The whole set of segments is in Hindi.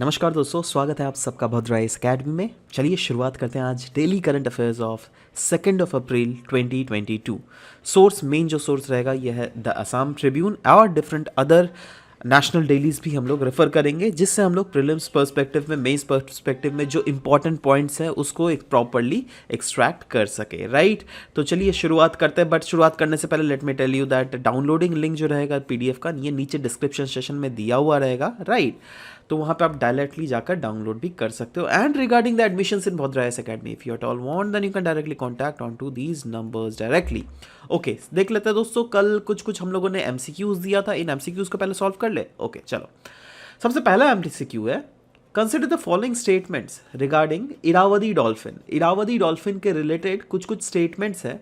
नमस्कार दोस्तों, स्वागत है आप सबका भद्रा इस अकेडमी में। चलिए शुरुआत करते हैं आज daily current affairs of 2 April 2022। Source main जो सोर्स रहेगा यह है द असम ट्रिब्यून और डिफरेंट अदर नेशनल डेलीज भी हम लोग रेफर करेंगे, जिससे हम लोग प्रीलिम्स पर्सपेक्टिव में, मेंस पर्सपेक्टिव में जो इंपॉर्टेंट पॉइंट्स हैं उसको एक प्रॉपरली एक्सट्रैक्ट कर सके, राइट। तो चलिए शुरुआत करते हैं, बट शुरुआत करने से पहले let me tell you that downloading link जो रहेगा पीडीएफ का, ये नीचे डिस्क्रिप्शन सेशन में दिया हुआ रहेगा, राइट। तो वहाँ पे आप डायरेक्टली जाकर डाउनलोड भी कर सकते हो। And regarding the admissions in Bhadra S academy, if you at all want then you can directly contact on to these numbers directly. Okay, देख लेते हैं दोस्तों, कल कुछ हम लोगों ने एमसीक्यूज दिया था, इन एमसीक्यूज को पहले सॉल्व कर ले। ओके चलो, सबसे पहला एमसीक्यू है, consider the following statements regarding Irrawaddy dolphin. Irrawaddy dolphin के रिलेटेड कुछ स्टेटमेंट्स है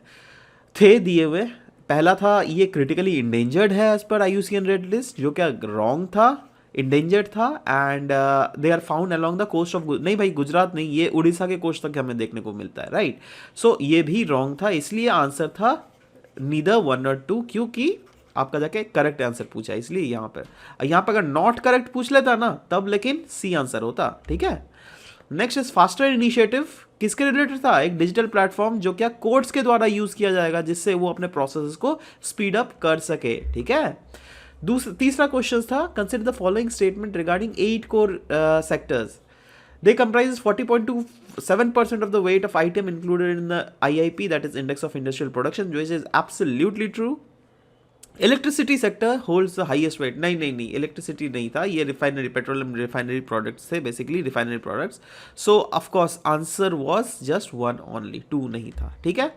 थे दिए हुए। पहला था ये क्रिटिकली इंडेंजर्ड है as per IUCN red list, जो क्या रॉन्ग था, इंडेंजर्ड था। And they are found along the coast of, नहीं भाई गुजरात नहीं, ये उड़ीसा के कोस्ट तक हमें देखने को मिलता है, राइट। सो ये भी रॉन्ग था, इसलिए आंसर था नीदर 1 और 2, क्योंकि आपका जाके करेक्ट आंसर पूछा, इसलिए यहाँ पर अगर नॉट करेक्ट पूछ लेता ना तब लेकिन सी आंसर होता, ठीक है। नेक्स्ट इज फास्टर इनिशिएटिव, किसके रिलेटेड था? एक डिजिटल प्लेटफॉर्म जो क्या कोर्ट्स के द्वारा यूज किया जाएगा, जिससे वो अपने प्रोसेस को स्पीड अप कर सके, ठीक है। तीसरा क्वेश्चन था, consider the following statement regarding 8 core sectors. They comprise 40.27% of the weight of item included in the IIP, that is Index of Industrial Production, which is absolutely true. Electricity sector holds the highest wait, नहीं, इलेक्ट्रिसिटी नहीं था, ये रिफाइनरी, पेट्रोलियम रिफाइनरी प्रोडक्ट्स थे, basically refinery products. So of course answer was just 1 only, 2 नहीं था, ठीक है।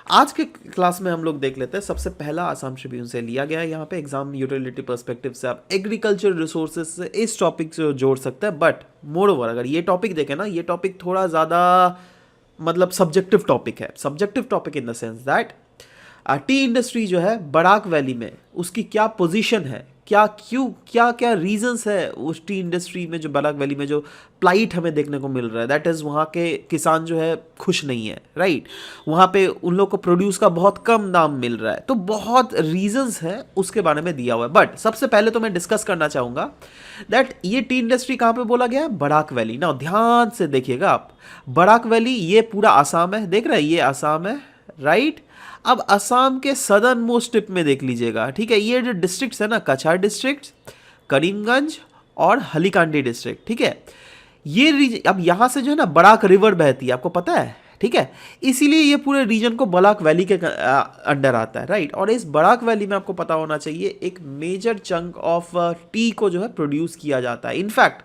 आज के क्लास में हम लोग देख लेते हैं, सबसे पहला असम ट्रिब्यून से लिया गया है। यहाँ पे एग्जाम यूटिलिटी पर्सपेक्टिव से आप एग्रीकल्चर रिसोर्सेज से इस टॉपिक से जोड़ सकते हैं, बट मोर ओवर अगर ये टॉपिक देखें ना, ये टॉपिक थोड़ा ज़्यादा मतलब सब्जेक्टिव टॉपिक है। Subjective topic in the sense that T industry जो है बराक वैली में, उसकी क्या पोजीशन है, क्या रीजंस है उस टी इंडस्ट्री में, जो बराक वैली में जो प्लाइट हमें देखने को मिल रहा है, दैट इज़ वहाँ के किसान जो है खुश नहीं है, राइट। वहाँ पे उन लोग को प्रोड्यूस का बहुत कम दाम मिल रहा है, तो बहुत रीजंस है उसके बारे में दिया हुआ है। बट सबसे पहले तो मैं डिस्कस करना चाहूँगा दैट ये टी इंडस्ट्री कहाँ पे बोला गया है? बराक वैली। ना ध्यान से देखिएगा आप, बराक वैली ये पूरा आसाम है, देख रहे हैं, ये आसाम है, राइट। अब असम के सदर्न मोस्ट टिप में देख लीजिएगा, ठीक है, ये जो डिस्ट्रिक्ट्स है ना, कछार डिस्ट्रिक्ट, करीमगंज और हलीकांडी डिस्ट्रिक्ट, ठीक है, ये रीजन, अब यहाँ से जो है ना बराक रिवर बहती है, आपको पता है, ठीक है, इसीलिए ये पूरे रीजन को बराक वैली के अंडर आता है, राइट। और इस बराक वैली में आपको पता होना चाहिए एक मेजर चंक ऑफ टी को जो है प्रोड्यूस किया जाता है। इनफैक्ट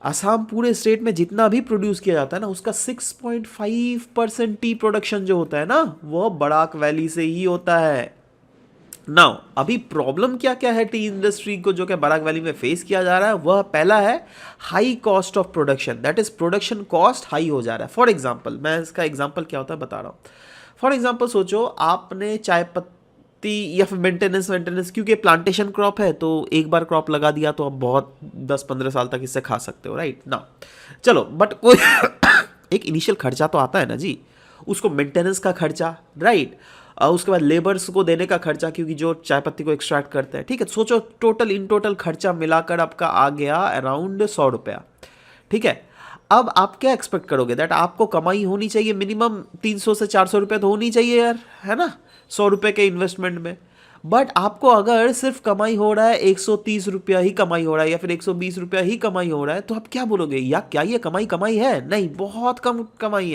असम पूरे स्टेट में जितना भी प्रोड्यूस किया जाता है ना, उसका 6.5% टी प्रोडक्शन जो होता है ना, वो बराक वैली से ही होता है। नाउ अभी प्रॉब्लम क्या क्या है टी इंडस्ट्री को जो कि बराक वैली में फेस किया जा रहा है, वह पहला है high cost of production, that is production cost high हो जा रहा है। फॉर एग्जाम्पल, मैं इसका एग्जाम्पल क्या होता है बता रहा हूँ। फॉर एग्जाम्पल सोचो आपने चाय पत्ती या फिर मेंटेनेंस, क्योंकि प्लांटेशन क्रॉप है तो एक बार क्रॉप लगा दिया तो आप बहुत 10-15 साल तक इससे खा सकते हो, राइट ना। चलो, बट कोई एक इनिशियल खर्चा तो आता है ना जी, उसको मेंटेनेंस का खर्चा, राइट, उसके बाद लेबर्स को देने का खर्चा, क्योंकि जो चाय पत्ती को एक्सट्रैक्ट करते हैं, ठीक है। सोचो टोटल खर्चा मिलाकर आपका आ गया अराउंड 100 रुपया, ठीक है। अब आप क्या एक्सपेक्ट करोगे दैट आपको कमाई होनी चाहिए मिनिमम 300 से 400 रुपये तो होनी चाहिए यार, है ना, 100 रुपये के इन्वेस्टमेंट में। बट आपको अगर सिर्फ कमाई हो रहा है 130 रुपया ही कमाई हो रहा है, या फिर 120 रुपया ही कमाई हो रहा है, तो आप क्या बोलोगे, या क्या ये कमाई है? नहीं, बहुत कम कमाई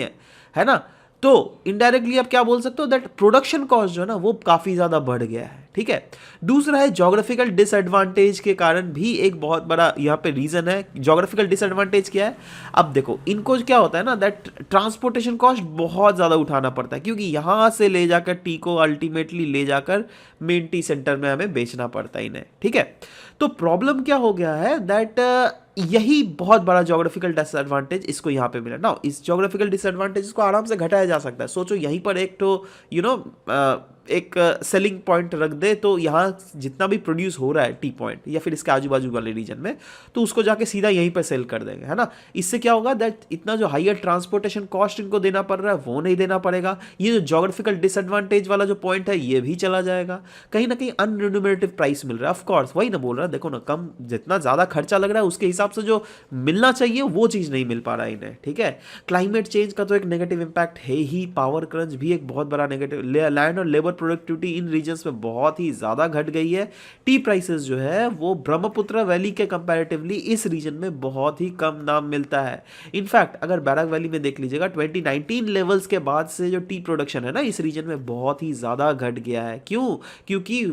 है ना। तो इनडायरेक्टली आप क्या बोल सकते हो दैट प्रोडक्शन कॉस्ट जो है ना वो काफ़ी ज़्यादा बढ़ गया है, ठीक है। दूसरा है जोग्राफिकल डिसएडवांटेज के कारण भी एक बहुत बड़ा यहाँ पे रीज़न है। जोग्राफिकल डिसएडवांटेज क्या है? अब देखो, इनको क्या होता है ना दैट ट्रांसपोर्टेशन कॉस्ट बहुत ज़्यादा उठाना पड़ता है, क्योंकि यहाँ से ले जाकर टी को अल्टीमेटली ले जाकर मेन टी सेंटर में हमें बेचना पड़ता है इन्हें, ठीक है। तो प्रॉब्लम क्या हो गया है दैट यही बहुत बड़ा जोग्राफिकल डिसएडवांटेज इसको यहाँ पे मिला ना। इस जोग्राफिकल डिसएडवांटेज को आराम से घटाया जा सकता है। सोचो यहीं पर एक तो एक सेलिंग पॉइंट रख दे, तो यहाँ जितना भी प्रोड्यूस हो रहा है टी पॉइंट या फिर इसके आजू बाजू वाले रीजन में, तो उसको जाके सीधा यहीं पर सेल कर देंगे, है ना। इससे क्या होगा दैट इतना जो हाईयर ट्रांसपोर्टेशन कॉस्ट इनको देना पड़ रहा है वो नहीं देना पड़ेगा। ये जो जोग्राफिकल डिसएडवांटेज वाला जो पॉइंट है ये भी चला जाएगा। कहीं ना कहीं अनरिन्यूमरेटिव प्राइस मिल रहा है, ऑफकोर्स वही ना बोल रहा है, देखो ना, कम जितना ज़्यादा खर्चा लग रहा है उसके हिसाब हिसाब से जो मिलना चाहिए वो चीज़ नहीं मिल पा रहा है इन्हें, ठीक है। क्लाइमेट चेंज का तो एक नेगेटिव इम्पैक्ट है ही, पावर क्रंच भी एक बहुत बड़ा नेगेटिव, लैंड और लेबर प्रोडक्टिविटी इन रीजन्स में बहुत ही ज़्यादा घट गई है। टी प्राइसेस जो है वो ब्रह्मपुत्र वैली के कंपैरेटिवली इस रीजन में बहुत ही कम दाम मिलता है। इनफैक्ट अगर बैराक वैली में देख लीजिएगा 2019 लेवल्स के बाद से जो टी प्रोडक्शन है ना इस रीजन में बहुत ही ज़्यादा घट गया है। क्यों? क्योंकि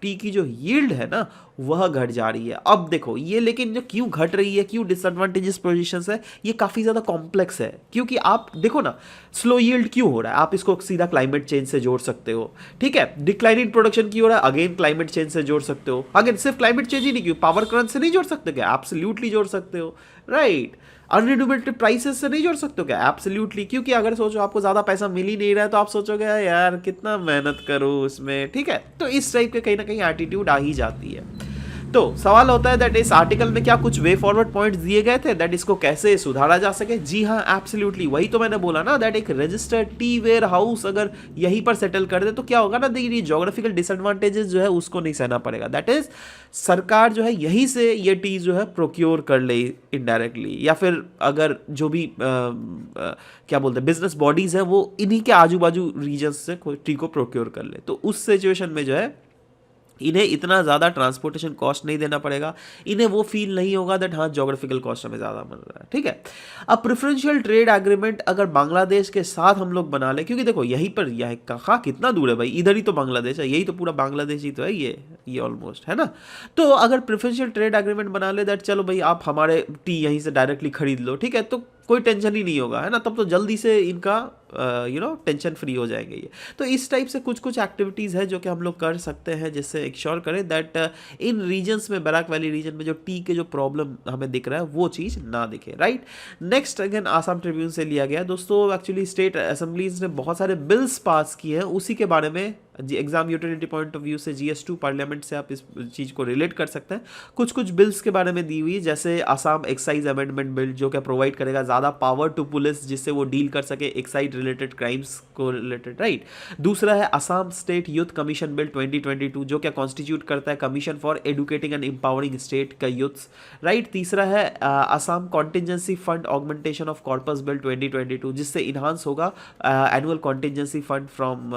टी की जो यील्ड है ना वह घट जा रही है। अब देखो ये, लेकिन जो क्यों घट रही है, क्यों डिसएडवांटेजेस पोजीशंस है, ये काफ़ी ज़्यादा कॉम्प्लेक्स है। क्योंकि आप देखो ना स्लो यील्ड क्यों हो रहा है, आप इसको सीधा क्लाइमेट चेंज से जोड़ सकते हो, ठीक है। डिक्लाइनिंग प्रोडक्शन क्यों हो रहा है, अगेन क्लाइमेट चेंज से जोड़ सकते हो। अगेन सिर्फ क्लाइमेट चेंज ही नहीं, क्यों पावर क्रंच से नहीं जोड़ सकते क्या? एब्सोल्युटली जोड़ सकते हो, राइट। अनरिन्यूएबल प्राइसेस से नहीं जोड़ सकते हो क्या? एब्सोल्युटली, क्योंकि अगर सोचो आपको ज़्यादा पैसा मिल ही नहीं रहा है तो आप सोचोगे यार कितना मेहनत करूँ इसमें, ठीक है। तो इस टाइप के कहीं ना कहीं एटीट्यूड आ ही जाती है। तो सवाल होता है दैट इस आर्टिकल में क्या कुछ वे फॉरवर्ड पॉइंट्स दिए गए थे दैट इसको कैसे सुधारा जा सके? जी हाँ, एब्सोल्युटली, वही तो मैंने बोला ना दैट एक रजिस्टर्ड टी वेयर हाउस अगर यहीं पर सेटल कर दे तो क्या होगा ना, देखिए ज्योग्राफिकल डिसएडवांटेजेस जो है उसको नहीं सहना पड़ेगा। दैट इज सरकार जो है यहीं से ये टी जो है प्रोक्योर कर ले इनडायरेक्टली, या फिर अगर जो भी क्या बोलते हैं बिजनेस बॉडीज है वो इन्हीं के आजू बाजू रीजन से टी को प्रोक्योर कर ले, तो उस सिचुएशन में जो है इन्हें इतना ज़्यादा ट्रांसपोर्टेशन कॉस्ट नहीं देना पड़ेगा। इन्हें वो फील नहीं होगा दैट हाँ ज्योग्राफिकल कॉस्ट हमें ज़्यादा मिल रहा है, ठीक है। अब प्रेफरेंशियल ट्रेड एग्रीमेंट अगर बांग्लादेश के साथ हम लोग बना ले, क्योंकि देखो यहीं पर यह कहाँ कितना दूर है भाई, इधर ही तो बांग्लादेश है, यही तो पूरा बांग्लादेश ही तो है ये ऑलमोस्ट, है ना। तो अगर प्रेफरेंशियल ट्रेड एग्रीमेंट बना ले दैट चलो भाई आप हमारे टी यहीं से डायरेक्टली खरीद लो, ठीक है, तो कोई टेंशन ही नहीं होगा, है ना। तब तो जल्दी से इनका टेंशन फ्री हो जाएंगे ये। तो इस टाइप से कुछ कुछ एक्टिविटीज़ है जो कि हम लोग कर सकते हैं जिससे इंश्योर करें दैट इन रीजन्स में, बैराक वैली रीजन में जो टी के जो प्रॉब्लम हमें दिख रहा है वो चीज़ ना दिखे, right. Next again Assam Tribune से लिया गया दोस्तों। एक्चुअली स्टेट असेंबलीज ने बहुत सारे बिल्स पास किए हैं, उसी के बारे में exam utility point of view से GS2 पार्लियामेंट से आप इस चीज़ को रिलेट कर सकते हैं। कुछ कुछ बिल्स के बारे में दी हुई, जैसे आसाम एक्साइज अमेंडमेंट बिल जो कि प्रोवाइड करेगा ज़्यादा पावर टू पुलिस जिससे वो डील कर सके एक्साइज रिलेटेड क्राइम्स को रिलेटेड, राइट। दूसरा है Assam state youth commission bill 2022 जो क्या कॉन्स्टिट्यूट करता है commission for educating and empowering state का यूथ्स, राइट। तीसरा है Assam contingency fund augmentation of corpus bill 2022 जिससे इन्हांस होगा annual contingency fund from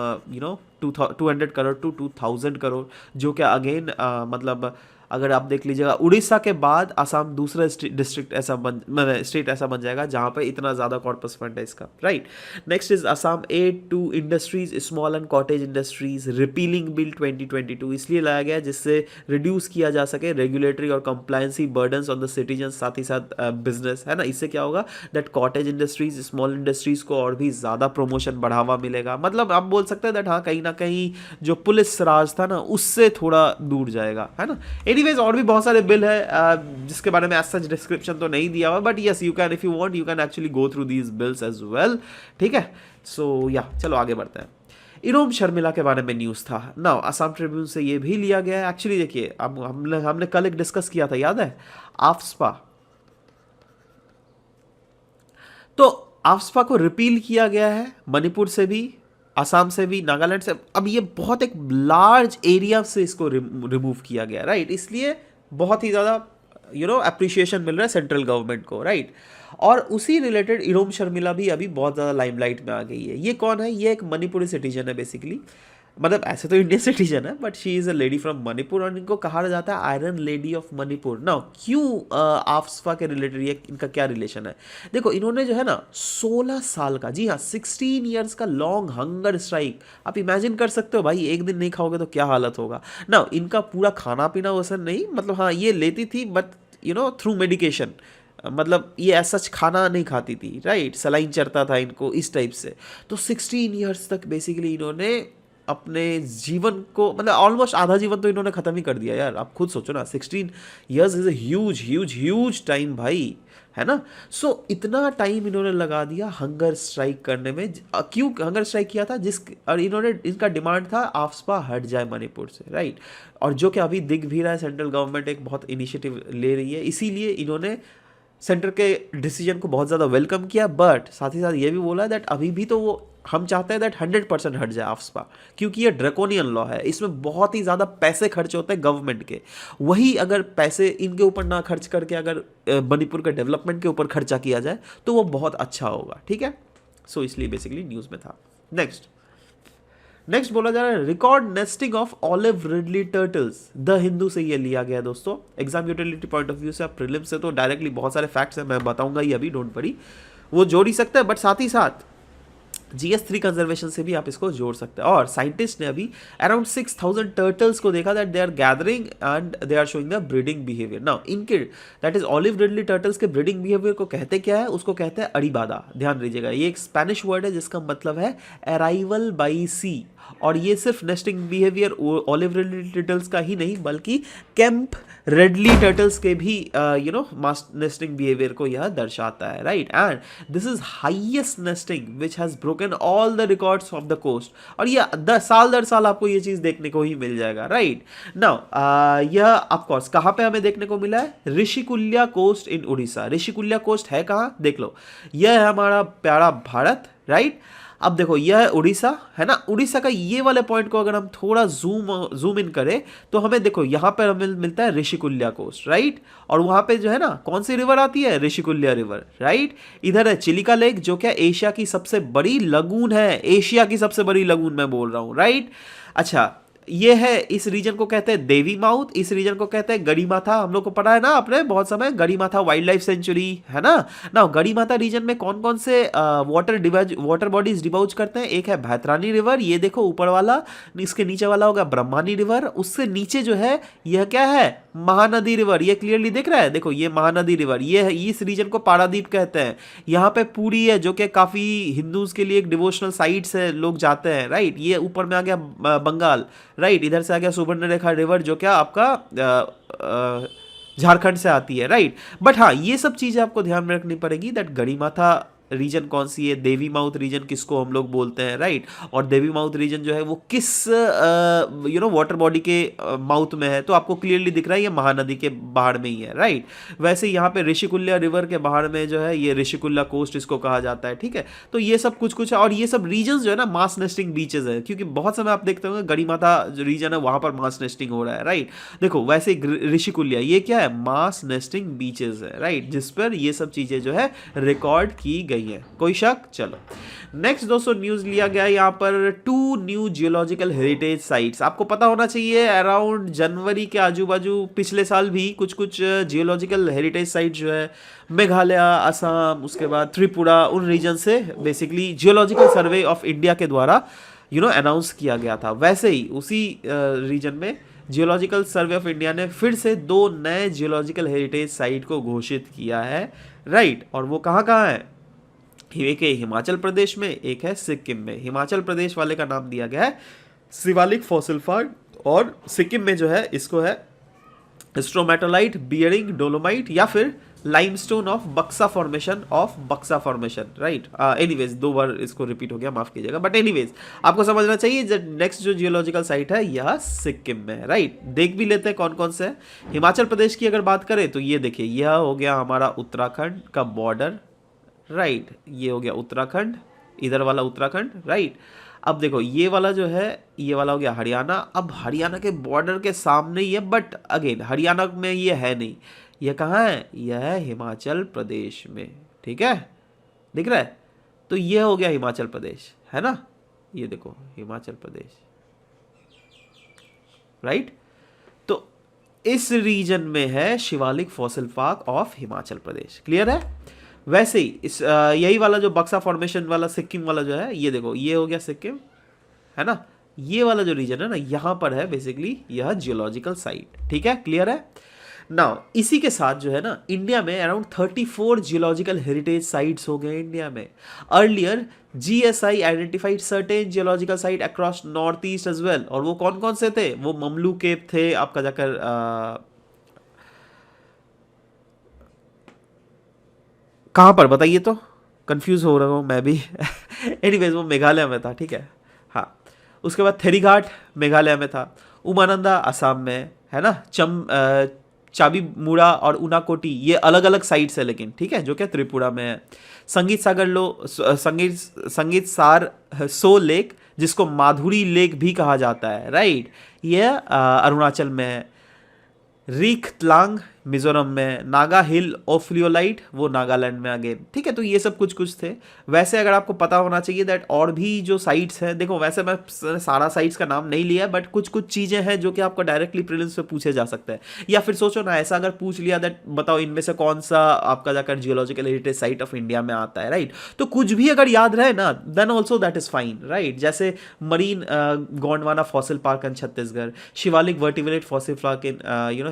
200 crore to 2000 crore, जो कि अगेन मतलब अगर आप देख लीजिएगा उड़ीसा के बाद आसाम दूसरा डिस्ट्रिक्ट ऐसा मतलब स्टेट ऐसा बन जाएगा जहाँ पे इतना ज़्यादा कॉर्पस फंड है इसका, right. Next is Assam aid to industries small and cottage industries repealing bill 2022 इसलिए लाया गया जिससे रिड्यूस किया जा सके रेगुलेटरी और कंप्लायंसी बर्डन्स ऑन द सिटीजन, साथ ही साथ बिजनेस, है ना। इससे क्या होगा that cottage industries small industries को और भी ज़्यादा प्रमोशन बढ़ावा मिलेगा। मतलब आप बोल सकते हैं दैट हाँ कहीं ना कहीं जो पुलिस राज था ना उससे थोड़ा दूर जाएगा, है ना। एनीवेज और भी बहुत सारे बिल है जिसके बारे में एज सच डिस्क्रिप्शन तो नहीं दिया हुआ, but yes you can if you want you can actually go through these bills as well, ठीक है। सो या चलो आगे बढ़ते हैं। इरोम शर्मिला के बारे में न्यूज़ था नाउ आसाम ट्रिब्यून से ये भी लिया गया है। एक्चुअली देखिए अब हमने कल एक डिस्कस किया था, याद है, आफ्सपा। तो आफ्सपा को रिपील किया गया है मणिपुर से भी, असम से भी, नागालैंड से। अब ये बहुत एक लार्ज एरिया से इसको रिमूव किया गया, राइट। इसलिए बहुत ही ज़्यादा अप्रिशिएशन मिल रहा है सेंट्रल गवर्नमेंट को, राइट। और उसी रिलेटेड इरोम शर्मिला भी अभी बहुत ज़्यादा लाइमलाइट में आ गई है। ये कौन है? ये एक मणिपुरी सिटीजन है बेसिकली, मतलब ऐसे तो इंडियन सिटीजन है but she is a lady from Manipur और इनको कहा जाता है iron lady of Manipur. Now क्यों आफ्सपा के रिलेटेड ये इनका क्या रिलेशन है? देखो इन्होंने जो है ना 16 साल का, जी हाँ 16 ईयर्स का लॉन्ग हंगर स्ट्राइक, आप इमेजिन कर सकते हो भाई एक दिन नहीं खाओगे तो क्या हालत होगा ना। इनका पूरा खाना पीना वैसा नहीं, मतलब हाँ ये लेती थी बट थ्रू मेडिकेशन, मतलब ये ऐसा खाना नहीं खाती थी, राइट। सलाइन चढ़ता था इनको इस टाइप से। तो 16 ईयर्स तक बेसिकली इन्होंने अपने जीवन को, मतलब ऑलमोस्ट आधा जीवन तो इन्होंने ख़त्म ही कर दिया यार। आप खुद सोचो ना 16 years is a huge time भाई, है ना। सो इतना टाइम इन्होंने लगा दिया हंगर स्ट्राइक करने में। क्यों हंगर स्ट्राइक किया था? और इनका डिमांड था आफ्सपा हट जाए मणिपुर से, राइट। और जो कि अभी दिख भी रहा है सेंट्रल गवर्नमेंट एक बहुत इनिशिएटिव ले रही है, इसीलिए इन्होंने सेंटर के डिसीजन को बहुत ज़्यादा वेलकम किया, बट साथ ही साथ ये भी बोला दैट अभी भी तो वो हम चाहते हैं दैट 100% हट जाए आफ्सपा, क्योंकि ये ड्रैकोनियन लॉ है, इसमें बहुत ही ज़्यादा पैसे खर्च होते हैं गवर्नमेंट के। वही अगर पैसे इनके ऊपर ना खर्च करके अगर मणिपुर के डेवलपमेंट के ऊपर खर्चा किया जाए तो वो बहुत अच्छा होगा, ठीक है। सो इसलिए बेसिकली न्यूज़ में था। नेक्स्ट बोला जा रहा है record nesting of olive ridley turtles, the Hindu से ये लिया गया है दोस्तों। Exam utility point of view से, आप प्रीलिम से तो डायरेक्टली बहुत सारे फैक्ट्स हैं, मैं बताऊंगा ही अभी, डोंट वरी, वो जोड़ ही सकते हैं, बट साथ ही साथ GS3 कंजर्वेशन से भी आप इसको जोड़ सकते हैं। और साइंटिस्ट ने अभी अराउंड 6000 टर्टल्स को देखा that they are gathering and they are showing the breeding behaviour. Now इनके that is olive ridley turtles के ब्रीडिंग बिहेवियर को कहते क्या है, उसको कहते हैं अड़ीबादा। ध्यान दीजिएगा, ये एक स्पेनिश वर्ड है जिसका मतलब है अराइवल बाई सी, और ये सिर्फ nesting behaviour olive ridley turtles का ही नहीं बल्कि कैंप रेडली टर्टल्स के भी मास नेस्टिंग बिहेवियर को यह दर्शाता है, right. And this is highest nesting which has broken all the records of the coast, और ये साल दर साल आपको ये चीज देखने को ही मिल जाएगा, राइट। नाउ यह ऑफकोर्स कहाँ पे हमें देखने को मिला है, Rushikulya coast in Orissa. Rushikulya coast है कहाँ, देख लो, यह है हमारा प्यारा भारत, राइट। अब देखो यह है उड़ीसा, है ना। उड़ीसा का ये वाले पॉइंट को अगर हम थोड़ा जूम इन करें तो हमें देखो यहाँ पर हमें मिलता है ऋषिकुल्या कोस्ट, राइट। और वहाँ पे जो है ना कौन सी रिवर आती है, ऋषिकुल्या रिवर, राइट। इधर है चिलिका लेक जो क्या एशिया की सबसे बड़ी लगून है, एशिया की सबसे बड़ी लगून मैं बोल रहा हूँ, राइट। अच्छा, ये है, इस रीजन को कहते हैं देवी माउथ, इस रीजन को कहते हैं गड़ीमाथा। हम लोग को पढ़ा है ना आपने बहुत समय, गड़ीमाथा वाइल्ड लाइफ सेंचुरी, है ना गड़ीमाथा रीजन में कौन कौन से वाटर बॉडीज डिबाउच करते हैं, एक है भैतरानी रिवर, ये देखो ऊपर वाला, इसके नीचे वाला होगा ब्रह्मानी रिवर, उससे नीचे जो है यह क्या है, महानदी रिवर, ये क्लियरली दिख रहा है, देखो ये महानदी रिवर, ये है, इस रीजन को पारादीप कहते हैं। यहाँ पे पुरी है जो कि काफी हिंदूज के लिए एक डिवोशनल साइट्स है, लोग जाते हैं, राइट। ये ऊपर में आ गया बंगाल, राइट। इधर से आ गया सुवर्णरेखा रिवर जो क्या आपका झारखंड से आती है, राइट। बट हाँ, ये सब चीजें आपको ध्यान में रखनी पड़ेगी दैट गड़ीमाथा रीजन कौन सी है, देवी माउथ रीजन किसको हम लोग बोलते हैं, राइट। और देवी माउथ रीजन जो है वो किस वाटर बॉडी के माउथ में है, तो आपको क्लियरली दिख रहा है ये महानदी के बाहर में ही है, राइट। वैसे यहाँ पे ऋषिकुल्या रिवर के बाहर में जो है ये ऋषिकुल्या कोस्ट इसको कहा जाता है, ठीक है। तो ये सब कुछ है, और ये सब रीजन जो है ना मास नेस्टिंग बीचेस है, क्योंकि बहुत समय आप देखते होंगे गड़ीमाथा जो रीजन है वहां पर मास नेस्टिंग हो रहा है, राइट। देखो वैसे ऋषिकुल्या ये क्या है, मास नेस्टिंग बीचेस है, राइट, जिस पर ये सब चीजें जो है रिकॉर्ड की गई है। कोई शक, चलो नेक्स्ट दोस्तों न्यूज लिया गया यहाँ पर 2 न्यू जियोलॉजिकल हेरिटेज साइट्स। आपको पता होना चाहिए अराउंड जनवरी के आजू बाजू पिछले साल भी कुछ जियोलॉजिकल हेरिटेज साइट जो है मेघालय, असम, उसके बाद त्रिपुरा, उन रीजन से basically geological survey of India के द्वारा अनाउंस किया गया था। वैसे ही उसी रीजन में जियोलॉजिकल सर्वे ऑफ इंडिया ने फिर से 2 नए जियोलॉजिकल हेरिटेज साइट को घोषित किया है, राइट। और वो कहाँ है, एक है हिमाचल प्रदेश में, एक है सिक्किम में। हिमाचल प्रदेश वाले का नाम दिया गया है शिवालिक फॉसिल फार्म, और सिक्किम में जो है इसको है स्ट्रोमेटोलाइट बियरिंग डोलोमाइट या फिर लाइमस्टोन ऑफ बक्सा फॉर्मेशन, राइट। एनीवेज 2 बार इसको रिपीट हो गया, माफ कीजिएगा, बट एनीवेज आपको समझना चाहिए नेक्स्ट जो जियोलॉजिकल साइट है यह सिक्किम में है, राइट। देख भी लेते हैं कौन कौन से है। हिमाचल प्रदेश की अगर बात करें तो ये देखिए, यह हो गया हमारा उत्तराखंड का बॉर्डर, राइट। ये हो गया उत्तराखंड, इधर वाला उत्तराखंड, राइट। अब देखो ये वाला जो है, ये वाला हो गया हरियाणा। अब हरियाणा के बॉर्डर के सामने ही है, बट अगेन हरियाणा में ये है नहीं, ये कहाँ है, यह है हिमाचल प्रदेश में, ठीक है, दिख रहा है। तो ये हो गया हिमाचल प्रदेश, है ना, ये देखो हिमाचल प्रदेश, राइट। तो इस रीजन में है Shivalik fossil park of Himachal Pradesh, clear है। वैसे ही इस यही वाला जो बक्सा फॉर्मेशन वाला सिक्किम वाला जो है, ये देखो ये हो गया सिक्किम, है ना। ये वाला जो रीजन है ना, यहाँ पर है बेसिकली यह जियोलॉजिकल साइट, ठीक है, क्लियर है। नाउ इसी के साथ जो है ना इंडिया में अराउंड 34 जियोलॉजिकल हेरिटेज साइट्स हो गए इंडिया में। Earlier GSI identified certain geological site across north east as well, और वो कौन कौन से थे, वो ममलू केप थे, आपका जाकर कहाँ पर बताइए, तो कंफ्यूज हो रहा हूँ मैं भी एनीवेज वो मेघालय में था, ठीक है, हाँ। उसके बाद थेरीघाट मेघालय में था, उमानंदा असम में, है ना, चाबी मुड़ा और उनाकोटी ये अलग अलग साइट्स है, लेकिन ठीक है, जो क्या त्रिपुरा में है। संगीत सागर संगीत सार सो लेक, जिसको माधुरी लेक भी कहा जाता है, राइट, यह अरुणाचल में है। रीखतलांग मिजोरम में। नागा हिल ओफ्लियोलाइट वो नागालैंड में अगेन, ठीक है। तो ये सब कुछ कुछ थे। वैसे अगर आपको पता होना चाहिए दैट और भी जो साइट्स हैं, देखो वैसे मैं सारा साइट्स का नाम नहीं लिया, बट कुछ कुछ चीज़ें हैं जो कि आपको डायरेक्टली प्रीलिम्स में पूछे जा सकते हैं। या फिर सोचो ना, ऐसा अगर पूछ लिया दैट बताओ इनमें से कौन सा आपका जाकर geological heritage site of India में आता है, राइट। तो कुछ भी अगर याद रहे ना, then also that is fine, right. जैसे marine Gondwana fossil park in Chhattisgarh, Shivalik vertebrate fossil park in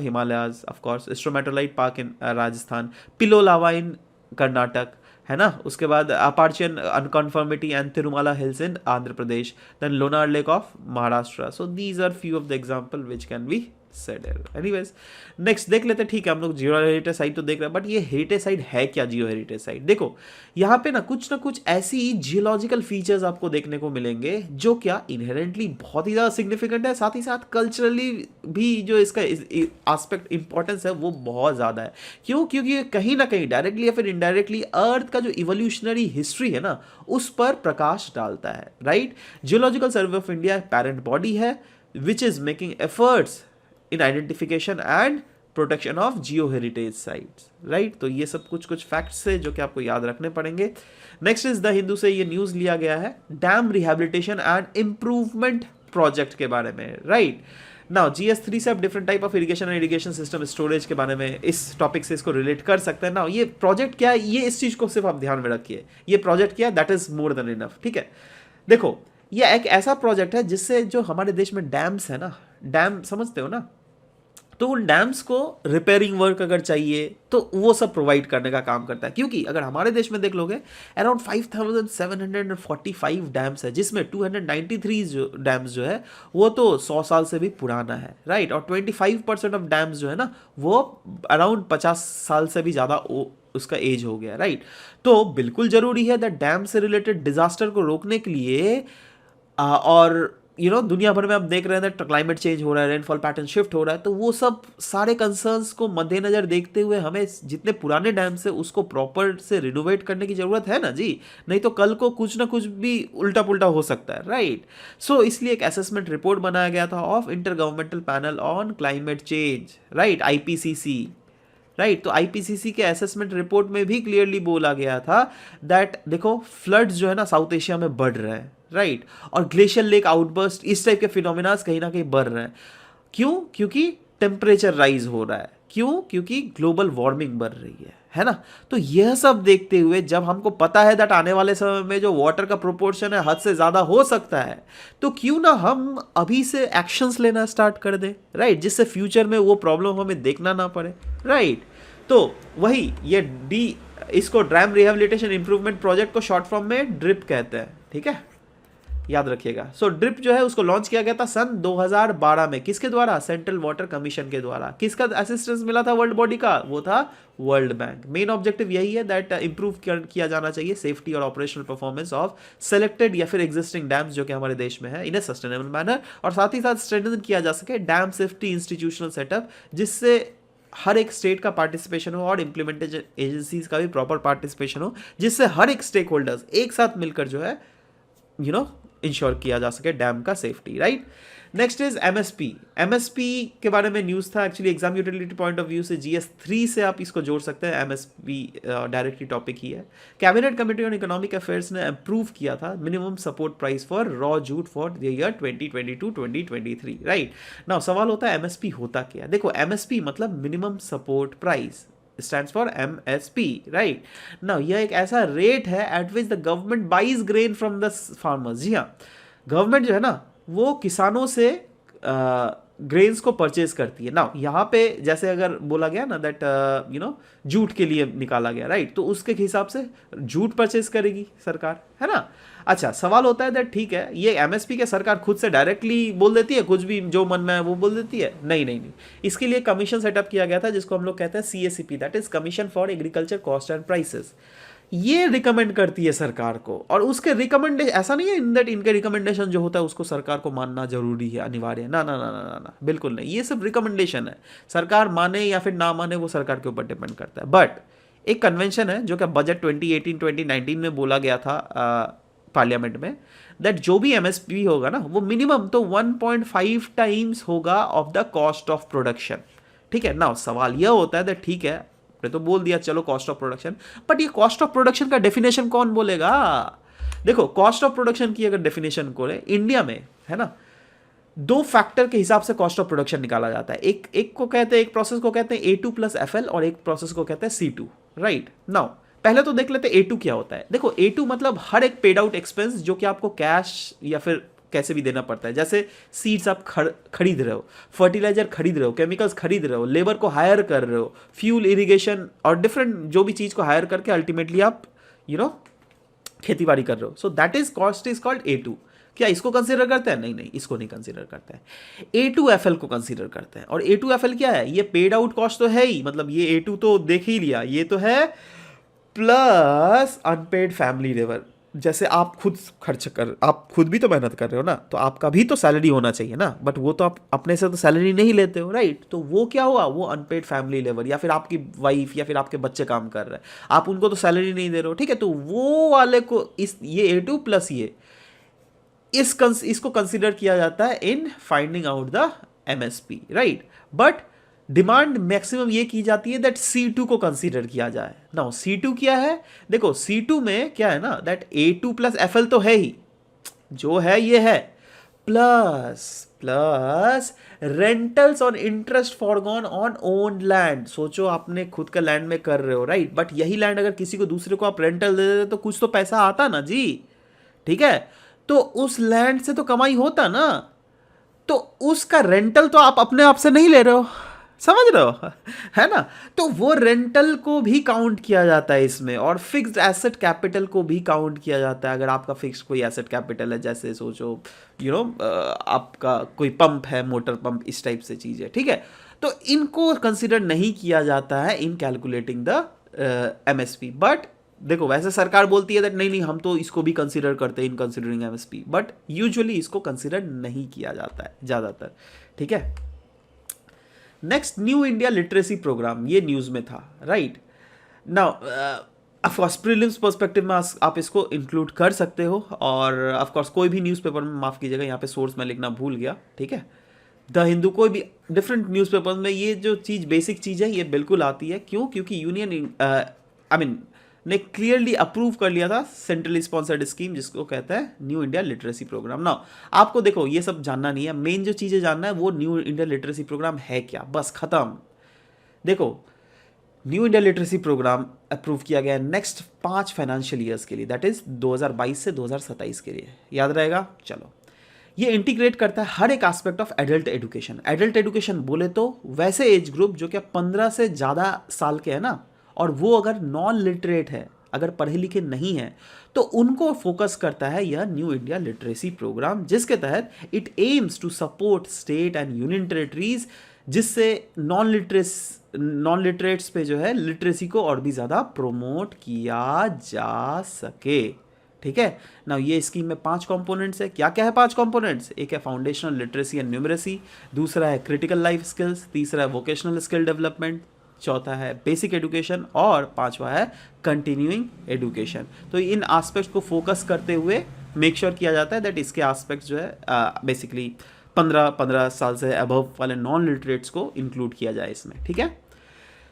Himalayas, of course stromatolite park in Rajasthan, pillow lava in Karnataka, है ना। उसके बाद Eparchaean unconformity and Tirumala hills in Andhra Pradesh, then Lonar lake of Maharashtra. So these are few of the example which can be said. Anyways next देख लेते हैं, ठीक है, हम लोग जियो हेरिटेज साइट तो देख रहे हैं, बट ये हेरिटेज साइट है क्या? जियो हेरिटेज साइट देखो, यहाँ पे ना कुछ ऐसी जियोलॉजिकल फीचर्स आपको देखने को मिलेंगे जो क्या इनहेरेंटली बहुत ही ज़्यादा सिग्निफिकेंट है, साथ ही साथ कल्चरली भी जो इसका एस्पेक्ट इंपॉर्टेंस है वो बहुत ज़्यादा है। क्यों? क्योंकि कहीं ना कहीं डायरेक्टली या फिर इनडायरेक्टली अर्थ का जो इवोल्यूशनरी हिस्ट्री है ना, उस पर प्रकाश डालता है, right. Geological survey of India parent body है which is making efforts in identification and protection of geo heritage sites, right. तो ये सब कुछ कुछ फैक्ट्स है जो कि आपको याद रखने पड़ेंगे। नेक्स्ट इज द हिंदू से ये न्यूज लिया गया है dam rehabilitation and improvement project के बारे में, राइट। नाउ GS3 से आप different type of irrigation and irrigation system storage के बारे में इस टॉपिक से इसको रिलेट कर सकते हैं। नाउ ये प्रोजेक्ट क्या है, ये इस चीज को सिर्फ आप ध्यान में रखिए, ये प्रोजेक्ट क्या है, that is more than enough, ठीक है। देखो ये एक ऐसा प्रोजेक्ट है जिससे जो हमारे देश में डैम्स है ना, डैम समझते हो ना, तो उन डैम्स को रिपेयरिंग वर्क अगर चाहिए तो वो सब प्रोवाइड करने का काम करता है। क्योंकि अगर हमारे देश में देख लोगे अराउंड 5745 डैम्स है, जिसमें 293 जो डैम्स जो है वो तो 100 साल से भी पुराना है, राइट। और 25% ऑफ डैम्स जो है ना वो अराउंड 50 साल से भी ज़्यादा उसका एज हो गया, राइट। तो बिल्कुल ज़रूरी है दैट डैम से रिलेटेड डिजास्टर को रोकने के लिए और दुनिया भर में आप देख रहे हैं क्लाइमेट चेंज हो रहा है, रेनफॉल पैटर्न शिफ्ट हो रहा है, तो वो सब सारे कंसर्न्स को मद्देनजर देखते हुए हमें जितने पुराने डैम्स है उसको प्रॉपर से रिनोवेट करने की जरूरत है ना जी, नहीं तो कल को कुछ ना कुछ भी उल्टा पुल्टा हो सकता है, राइट। सो इसलिए एक असेसमेंट रिपोर्ट बनाया गया था of inter governmental panel on climate change, right, IPCC, right. तो IPCC के असेसमेंट रिपोर्ट में भी क्लियरली बोला गया था दैट देखो फ्लड्स जो है ना साउथ एशिया में बढ़ रहे हैं, राइट, और ग्लेशियर लेक आउटबर्स्ट इस टाइप के फिनोमिनास कहीं ना कहीं बढ़ रहे हैं। क्यों? क्योंकि टेम्परेचर राइज हो रहा है। क्यों? क्योंकि ग्लोबल वार्मिंग बढ़ रही है ना। तो यह सब देखते हुए जब हमको पता है दैट आने वाले समय में जो वाटर का प्रोपोर्शन है हद से ज़्यादा हो सकता है, तो क्यों ना हम अभी से एक्शंस लेना स्टार्ट कर दें, राइट, जिससे फ्यूचर में वो प्रॉब्लम हमें देखना ना पड़े, राइट। तो वही ये इसको डैम रिहेबिलिटेशन इंप्रूवमेंट प्रोजेक्ट को शॉर्ट फॉर्म में ड्रिप कहते हैं, ठीक है, याद रखिएगा। सो ड्रिप जो है उसको लॉन्च किया गया था सन 2012 में, किसके द्वारा? सेंट्रल वाटर कमीशन के द्वारा। किसका असिस्टेंस मिला था वर्ल्ड बॉडी का? वो था वर्ल्ड बैंक। मेन ऑब्जेक्टिव यही है दैट इंप्रूव किया जाना चाहिए सेफ्टी और ऑपरेशनल परफॉर्मेंस ऑफ सेलेक्टेड या फिर एग्जिस्टिंग डैम्स जो कि हमारे देश में है इन ए सस्टेनेबल मैनर, और साथ ही साथ स्ट्रेंथन किया जा सके डैम सेफ्टी इंस्टीट्यूशनल सेटअप, जिससे हर एक स्टेट का पार्टिसिपेशन हो और इम्प्लीमेंटेशन एजेंसीज का भी प्रॉपर पार्टिसिपेशन हो, जिससे हर एक स्टेक होल्डर्स एक साथ मिलकर जो है इंश्योर किया जा सके डैम का safety, right. Next is MSP के बारे में न्यूज़ था actually exam utility point of view से। GS3 से आप इसको जोड़ सकते हैं, MSP डायरेक्टली टॉपिक ही है। Cabinet committee on economic affairs ने अप्रूव किया था minimum support price for raw jute for the year 2022-2023, right. Now सवाल होता है MSP होता क्या? देखो MSP मतलब minimum support price, stands for MSP, right? Now यह एक ऐसा रेट है at which the government buys grain from the farmers। जी हाँ, गवर्नमेंट जो है ना वो किसानों से ग्रेन्स को परचेज करती है। ना यहाँ पे जैसे अगर बोला गया ना दैट जूट के लिए निकाला गया, राइट, तो उसके हिसाब से जूट परचेज करेगी सरकार, है ना। अच्छा, सवाल होता है दैट ठीक है ये MSP के सरकार खुद से डायरेक्टली बोल देती है, कुछ भी जो मन में है वो बोल देती है? नहीं, इसके लिए कमीशन सेटअप किया गया था जिसको हम लोग कहते हैं CACP, that is commission for agriculture cost and prices. ये रिकमेंड करती है सरकार को, और उसके रिकमेंडेशन ऐसा नहीं है इन दैट इनके रिकमेंडेशन जो होता है उसको सरकार को मानना जरूरी है, अनिवार्य है, ना ना ना ना ना ना, बिल्कुल नहीं, ये सिर्फ रिकमेंडेशन है। सरकार माने या फिर ना माने वो सरकार के ऊपर डिपेंड करता है। बट एक कन्वेंशन है जो कि बजट 2018-2019 में बोला गया था पार्लियामेंट में, दैट जो भी एमएसपी होगा ना वो मिनिमम तो 1.5 टाइम्स होगा of the cost of production. ठीक है ना, सवाल यह होता है दैट ठीक है आपने तो बोल दिया चलो कॉस्ट ऑफ प्रोडक्शन, बट ये कॉस्ट ऑफ प्रोडक्शन का डेफिनेशन कौन बोलेगा? देखो कॉस्ट ऑफ प्रोडक्शन की अगर डेफिनेशन कोले इंडिया में है ना, दो फैक्टर के हिसाब से कॉस्ट ऑफ प्रोडक्शन निकाला जाता है। एक को कहते हैं, एक प्रोसेस को कहते हैं A2+FL और एक प्रोसेस को कहते हैं C2, राइट। नाउ पहले तो देख लेते हैं A2 क्या होता है। देखो A2 मतलब हर एक पेड आउट एक्सपेंस जो कि आपको कैश या फिर कैसे भी देना पड़ता है। जैसे सीड्स आप खरीद रहे हो, फर्टिलाइजर खरीद रहे हो, केमिकल्स खरीद रहे हो, लेबर को हायर कर रहे हो, फ्यूल, इरिगेशन और डिफरेंट जो भी चीज़ को हायर करके अल्टीमेटली आप खेती बाड़ी कर रहे हो। So that is cost is called A2। क्या इसको कंसीडर करते हैं? नहीं नहीं, इसको नहीं कंसीडर करते हैं। A2FL को कंसीडर करते हैं। और A2FL क्या है? ये पेड आउट कॉस्ट तो है ही, मतलब ये A2 तो देख ही लिया, ये तो है प्लस अनपेड फैमिली लेबर। जैसे आप आप खुद भी तो मेहनत कर रहे हो ना, तो आपका भी तो सैलरी होना चाहिए ना, बट वो तो आप अपने से तो सैलरी नहीं लेते हो, राइट। तो वो क्या हुआ? वो अनपेड फैमिली लेबर, या फिर आपकी वाइफ या फिर आपके बच्चे काम कर रहे हैं, आप उनको तो सैलरी नहीं दे रहे हो, ठीक है। तो वो वाले को ये A2 प्लस ये इसको कंसिडर किया जाता है in finding out the MSP, right. But demand maximum ये की जाती है दैट C2 को कंसीडर किया जाए। नाउ C2 क्या है? देखो C2 में क्या है ना, दैट A2+FL तो है ही, जो है ये है, plus rentals on interest foregone on owned land. सोचो आपने खुद का लैंड में कर रहे हो, राइट, बट यही लैंड अगर किसी को दूसरे को आप रेंटल दे देते तो कुछ तो पैसा आता ना जी, ठीक है। तो उस लैंड से तो कमाई होता ना, तो उसका रेंटल तो आप अपने आप से नहीं ले रहे हो, समझ रहे हो, है ना। तो वो रेंटल को भी काउंट किया जाता है इसमें, और फिक्स्ड एसेट कैपिटल को भी काउंट किया जाता है। अगर आपका फिक्स कोई एसेट कैपिटल है, जैसे सोचो आपका कोई पंप है, मोटर पंप, इस टाइप से चीज़ है, ठीक है। तो इनको कंसिडर नहीं किया जाता है इन कैलकुलेटिंग द एमएसपी। बट देखो वैसे सरकार बोलती है दैट नहीं नहीं हम तो इसको भी कंसीडर करते हैं in considering MSP, but usually इसको कंसीडर नहीं किया जाता है ज़्यादातर, ठीक है। Next, new India literacy program, ये न्यूज़ में था, right. Now of course prelims perspective में आप इसको इंक्लूड कर सकते हो, और ऑफकोर्स कोई भी न्यूज़पेपर में, माफ़ कीजिएगा यहाँ पे सोर्स में लिखना भूल गया, ठीक है, द हिंदू, कोई भी डिफरेंट न्यूज़पेपर में ये जो चीज़ बेसिक चीज़ है ये बिल्कुल आती है। क्यों? क्योंकि यूनियन ने क्लियरली अप्रूव कर लिया था सेंट्रली स्पॉन्सर्ड स्कीम, जिसको कहता है न्यू इंडिया लिटरेसी प्रोग्राम। ना आपको देखो ये सब जानना नहीं है, मेन जो चीज़ें जानना है वो न्यू इंडिया लिटरेसी प्रोग्राम है क्या, बस खत्म। देखो new India literacy program approve किया गया नेक्स्ट 5 फाइनेंशियल ईयर्स के लिए, दैट इज 2022 से 2027 के लिए, याद रहेगा। चलो, ये इंटीग्रेट करता है हर एक aspect of adult education. Adult education बोले तो वैसे एज ग्रुप जो कि 15 से ज़्यादा साल के है ना, और वो अगर नॉन लिटरेट है, अगर पढ़े लिखे नहीं है, तो उनको फोकस करता है यह न्यू इंडिया लिटरेसी प्रोग्राम, जिसके तहत it aims to support state and union territories, जिससे नॉन लिटरेट्स पे जो है लिटरेसी को और भी ज़्यादा प्रोमोट किया जा सके, ठीक है ना। ये स्कीम में 5 कंपोनेंट्स है। क्या क्या है 5 कंपोनेंट्स? एक है फाउंडेशनल लिटरेसी एंड न्यूमरेसी, दूसरा है क्रिटिकल लाइफ स्किल्स, तीसरा है वोकेशनल स्किल डेवलपमेंट, चौथा है बेसिक एजुकेशन, और 5वां है कंटिन्यूइंग एजुकेशन। तो इन एस्पेक्ट्स को फोकस करते हुए मेक श्योर किया जाता है दैट इसके एस्पेक्ट्स जो है बेसिकली 15 साल से अबव वाले नॉन लिटरेट्स को इंक्लूड किया जाए इसमें, ठीक है।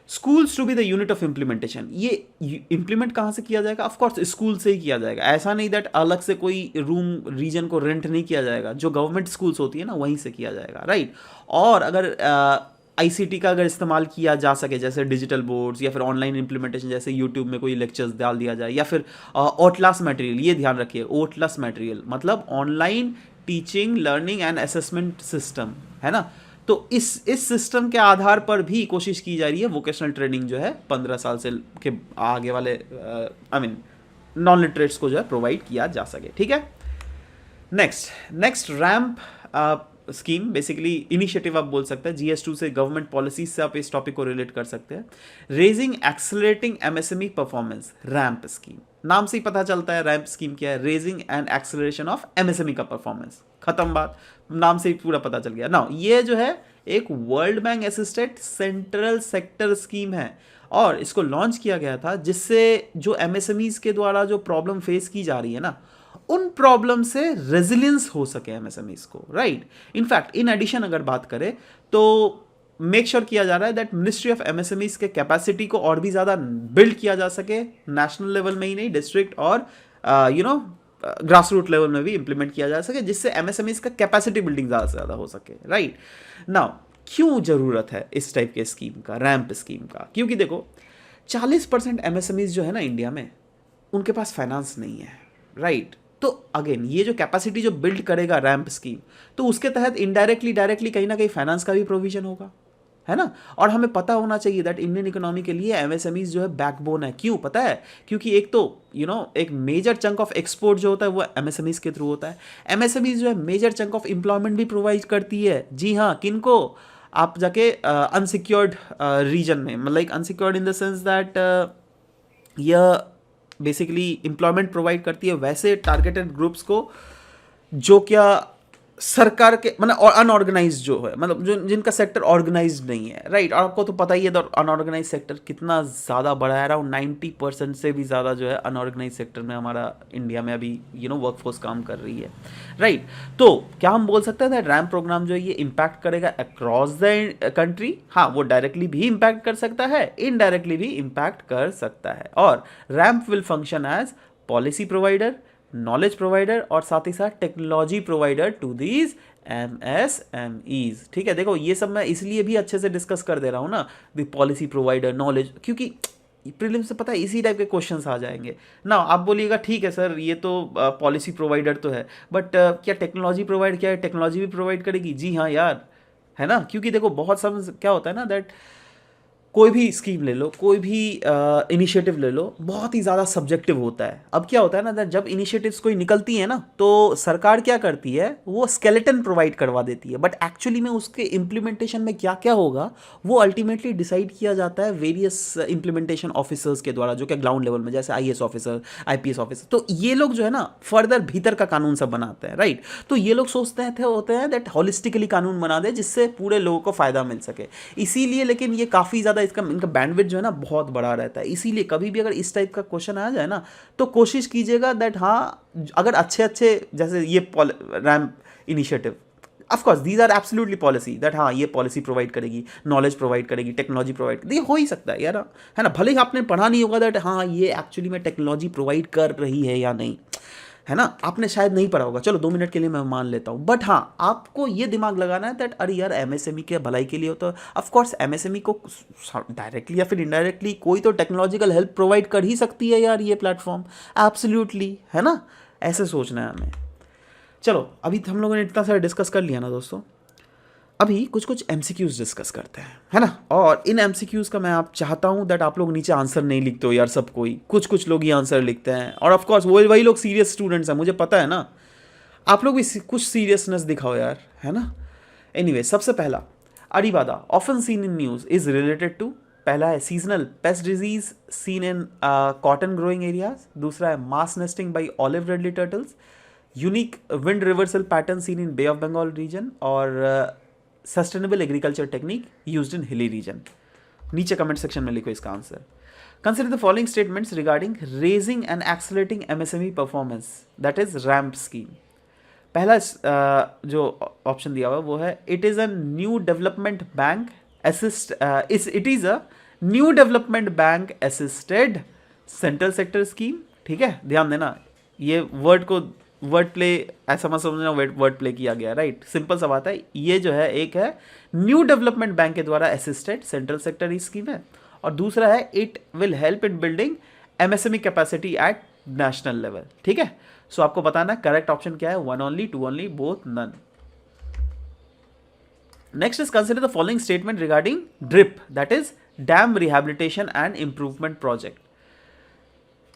Schools to be the unit of implementation, ये इम्प्लीमेंट कहाँ से किया जाएगा? ऑफकोर्स स्कूल से ही किया जाएगा। ऐसा नहीं दैट अलग से कोई रूम रीजन को रेंट नहीं किया जाएगा, जो गवर्नमेंट स्कूल्स होती है ना वहीं से किया जाएगा, राइट। और अगर आईसीटी का अगर इस्तेमाल किया जा सके, जैसे डिजिटल बोर्ड्स या फिर ऑनलाइन इम्प्लीमेंटेशन, जैसे यूट्यूब में कोई लेक्चर्स डाल दिया जाए, या फिर ओटलास मटेरियल, ये ध्यान रखिए, ओटलास मटेरियल मतलब online teaching learning and assessment system, है ना। तो इस सिस्टम के आधार पर भी कोशिश की जा रही है वोकेशनल ट्रेनिंग जो है 15 साल से के आगे वाले नॉन लिटरेट्स को जो है प्रोवाइड किया जा सके, ठीक है। Next ramp scheme, basically initiative आप बोल सकते हैं, GS2 से गवर्नमेंट पॉलिसीज से आप इस टॉपिक को रिलेट कर सकते हैं। Raising accelerating MSME performance, ramp scheme, नाम से ही पता चलता है रैम्प स्कीम क्या है, raising and acceleration of MSME का परफॉर्मेंस, खत्म बात, नाम से ही पूरा पता चल गया ना। ये जो है एक world bank assisted central sector scheme है और इसको लॉन्च किया गया था जिससे जो MSMEs के द्वारा जो प्रॉब्लम फेस की जा रही है ना, उन प्रॉब्लम से रेजिलियंस हो सके MSMEs को, राइट। इनफैक्ट इन एडिशन अगर बात करें तो मेक श्योर किया जा रहा है दैट मिनिस्ट्री ऑफ MSMEs के कैपेसिटी को और भी ज़्यादा बिल्ड किया जा सके, नेशनल लेवल में ही नहीं, डिस्ट्रिक्ट और ग्रास रूट लेवल में भी इंप्लीमेंट किया जा सके, जिससे MSMEs का कैपेसिटी बिल्डिंग ज़्यादा से ज़्यादा हो सके, राइट। नाउ क्यों ज़रूरत है इस टाइप के स्कीम का, रैम्प स्कीम का? क्योंकि देखो 40% MSMEs जो है ना इंडिया में, उनके पास फाइनेंस नहीं है, राइट। तो अगेन ये जो कैपेसिटी जो बिल्ड करेगा रैम्प स्कीम, तो उसके तहत इनडायरेक्टली डायरेक्टली कहीं ना कहीं फाइनेंस का भी प्रोविजन होगा, है ना। और हमें पता होना चाहिए दैट इंडियन इकोनॉमी के लिए MSMEs जो है बैकबोन है। क्यों पता है? क्योंकि एक तो एक मेजर चंक ऑफ एक्सपोर्ट जो होता है वो MSMEs के थ्रू होता है। MSMEs जो है मेजर चंक ऑफ एम्प्लॉयमेंट भी प्रोवाइड करती है। जी हाँ, किनको? आप जाके अनसिक्योर्ड रीजन में, मतलब unsecured in the sense that यह बेसिकली एम्प्लॉयमेंट प्रोवाइड करती है वैसे टारगेटेड ग्रुप्स को जो क्या सरकार के मतलब अनऑर्गेनाइज जो है, मतलब जो जिनका सेक्टर ऑर्गेनाइज नहीं है, राइट। और आपको तो पता ही है अनऑर्गेनाइज सेक्टर कितना ज़्यादा बड़ा है, अराउंड 90% से भी ज़्यादा जो है अनऑर्गेनाइज सेक्टर में हमारा इंडिया में अभी वर्कफोर्स काम कर रही है, राइट। तो क्या हम बोल सकते हैं रैम्प प्रोग्राम जो है ये इम्पैक्ट करेगा अक्रॉस द कंट्री? हाँ, वो डायरेक्टली भी इम्पैक्ट कर सकता है, इनडायरेक्टली भी इम्पैक्ट कर सकता है। और RAMP will function as policy provider, knowledge provider और साथ ही साथ technology provider to these MSMEs। ठीक है, देखो ये सब मैं इसलिए भी अच्छे से डिस्कस कर दे रहा हूँ ना, द पॉलिसी प्रोवाइडर, नॉलेज, क्योंकि प्रीलिम्स से पता है इसी टाइप के क्वेश्चंस आ जाएंगे ना। आप बोलिएगा ठीक है सर ये तो पॉलिसी प्रोवाइडर तो है, बट क्या टेक्नोलॉजी प्रोवाइड, क्या टेक्नोलॉजी भी प्रोवाइड करेगी? जी हाँ यार, है ना। क्योंकि देखो बहुत सब क्या होता है ना दैट कोई भी स्कीम ले लो, कोई भी इनिशिएटिव ले लो, बहुत ही ज़्यादा सब्जेक्टिव होता है। अब क्या होता है ना, जब इनिशिएटिव्स कोई निकलती है ना तो सरकार क्या करती है, वो स्केलेटन प्रोवाइड करवा देती है, बट एक्चुअली में उसके इम्प्लीमेंटेशन में क्या क्या होगा वो अल्टीमेटली डिसाइड किया जाता है वेरियस इम्प्लीमेंटेशन ऑफिसर्स के द्वारा, जो कि ग्राउंड लेवल में, जैसे IAS ऑफिसर, IPS ऑफिसर। तो ये लोग जो है ना फर्दर भीतर का कानून सब बनाते हैं, राइट। तो ये लोग सोचते हैं होते हैं दैट होलिस्टिकली कानून बना दे जिससे पूरे लोगों को फायदा मिल सके। इसीलिए लेकिन ये काफ़ी ज़्यादा इनका बैंडविड्थ जो है ना बहुत बड़ा रहता है। इसीलिए कभी भी अगर इस टाइप का क्वेश्चन आ जाए ना तो कोशिश कीजिएगा दैट हाँ, अगर अच्छे जैसे ये RAMP initiative, of course these are absolutely policy that हाँ ये पॉलिसी प्रोवाइड करेगी, नॉलेज प्रोवाइड करेगी, टेक्नोलॉजी प्रोवाइड करेगी, हो ही सकता है यार, है ना। भले ही आपने पढ़ा नहीं होगा दैट हाँ ये एक्चुअली में टेक्नोलॉजी प्रोवाइड कर रही है या नहीं, है ना। आपने शायद नहीं पढ़ा होगा, चलो 2 मिनट के लिए मैं मान लेता हूँ, बट हाँ आपको ये दिमाग लगाना है दैट अरे यार MSME के भलाई के लिए हो तो ऑफकोर्स MSME को डायरेक्टली या फिर इनडायरेक्टली कोई तो टेक्नोलॉजिकल हेल्प प्रोवाइड कर ही सकती है यार ये प्लेटफॉर्म, एब्सोल्युटली, है ना। ऐसे सोचना है हमें। चलो अभी हम लोगों ने इतना सारा डिस्कस कर लिया ना दोस्तों, अभी कुछ MCQs डिस्कस करते हैं, है ना। और इन MCQs का मैं आप चाहता हूँ दैट आप लोग नीचे आंसर नहीं लिखते हो यार, सब कोई कुछ लोग ही आंसर लिखते हैं, और ऑफ कोर्स वही लोग सीरियस स्टूडेंट्स हैं, मुझे पता है ना। आप लोग भी कुछ सीरियसनेस दिखाओ यार, है ना। एनीवे, सबसे पहला arribada often seen in news is related to, पहला है seasonal pest disease seen in cotton growing areas, दूसरा है mass nesting by olive ridley turtles, unique wind reversal pattern seen in bay of Bengal region, और sustainable agriculture technique used in hilly region. नीचे कमेंट सेक्शन में लिखो इसका answer. Consider the following statements regarding raising and accelerating MSME performance, that is RAMP scheme. पहला जो ऑप्शन दिया हुआ वो है it is a new development bank it is a new development bank assisted central sector scheme. ठीक है, ध्यान देना, ये वर्ड प्ले ऐसा मत समझना वर्ड प्ले किया गया, राइट। सिंपल सा बात है, ये जो है एक है न्यू डेवलपमेंट बैंक के द्वारा असिस्टेड सेंट्रल सेक्टर स्कीम है, और दूसरा है it will help in building MSME capacity eight national level. ठीक है, सो आपको बताना करेक्ट ऑप्शन क्या है, 1 only, 2 only, both, none. Next is consider the following statement regarding DRIP, that is dam rehabilitation and improvement project.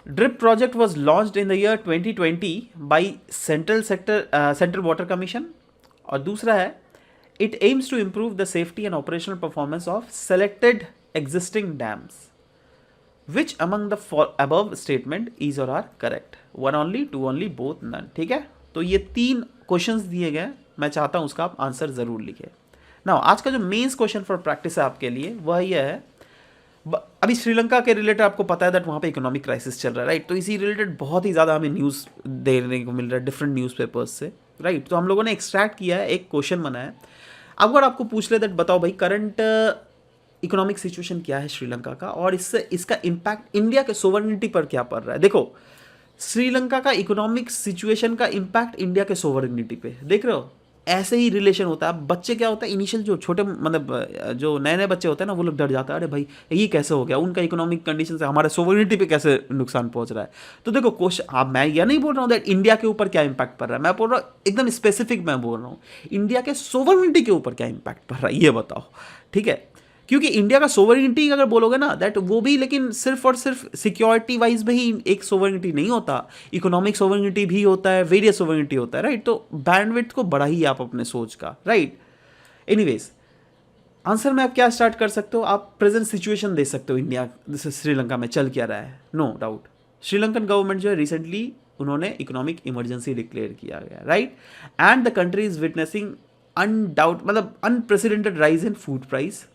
DRIP project was launched in the year 2020 by Central Water Commission और दूसरा है it aims to improve the safety and operational performance of selected existing dams which among the above statement is और are correct, one only, two only, both, none. ठीक है, तो ये 3 क्वेश्चंस दिए गए, मैं चाहता हूं उसका आप आंसर जरूर लिखें। नाउ आज का जो मेंस क्वेश्चन फॉर प्रैक्टिस है आपके लिए वह यह है, अभी श्रीलंका के रिलेटेड आपको पता है दैट वहाँ पे इकोनॉमिक क्राइसिस चल रहा है, राइट। तो इसी रिलेटेड बहुत ही ज़्यादा हमें न्यूज़ देखने को मिल रहा है डिफरेंट न्यूज़पेपर्स से, राइट। तो हम लोगों ने एक्सट्रैक्ट किया है, एक क्वेश्चन बनाया है। अगर आपको पूछ ले दैट बताओ भाई करंट इकोनॉमिक सिचुएशन क्या है श्रीलंका का, और इससे इसका इम्पैक्ट इंडिया के सोवरेनिटी पर क्या पड़ रहा है। देखो श्रीलंका का इकोनॉमिक सिचुएशन का इम्पैक्ट इंडिया के सोवरेनिटी पे, देख रहे हो, ऐसे ही रिलेशन होता है। बच्चे क्या होता है इनिशियल जो छोटे मतलब जो नए नए बच्चे होते हैं ना, वो लोग डर जाता है, अरे भाई ये कैसे हो गया, उनका इकोनॉमिक कंडीशन से हमारे सोवरेनिटी पे कैसे नुकसान पहुंच रहा है। तो देखो क्वेश्चन, आप, मैं यह नहीं बोल रहा हूँ दैट इंडिया के ऊपर क्या इंपैक्ट पड़ रहा है, मैं बोल रहा हूँ एकदम स्पेसिफिक, मैं बोल रहा हूँ इंडिया के सोवरेनिटी के ऊपर क्या इंपैक्ट पड़ रहा है, ये बताओ। ठीक है, क्योंकि इंडिया का सोवरेनिटी अगर बोलोगे ना दैट वो भी, लेकिन सिर्फ और सिर्फ सिक्योरिटी वाइज में ही एक सोवरेनिटी नहीं होता, इकोनॉमिक सोवरेनिटी भी होता है, वेरियस सोवरेनिटी होता है, राइट। तो बैंडविड्थ को बढ़ाइए आप अपने सोच का, राइट। एनीवेज आंसर में आप क्या स्टार्ट कर सकते हो, आप प्रेजेंट सिचुएशन दे सकते हो इंडिया श्रीलंका में चल क्या रहा है। नो डाउट श्रीलंकन गवर्नमेंट जो है रिसेंटली उन्होंने इकोनॉमिक इमरजेंसी डिक्लेयर किया गया, right. And the country is witnessing अनडाउट मतलब unprecedented rise in food price,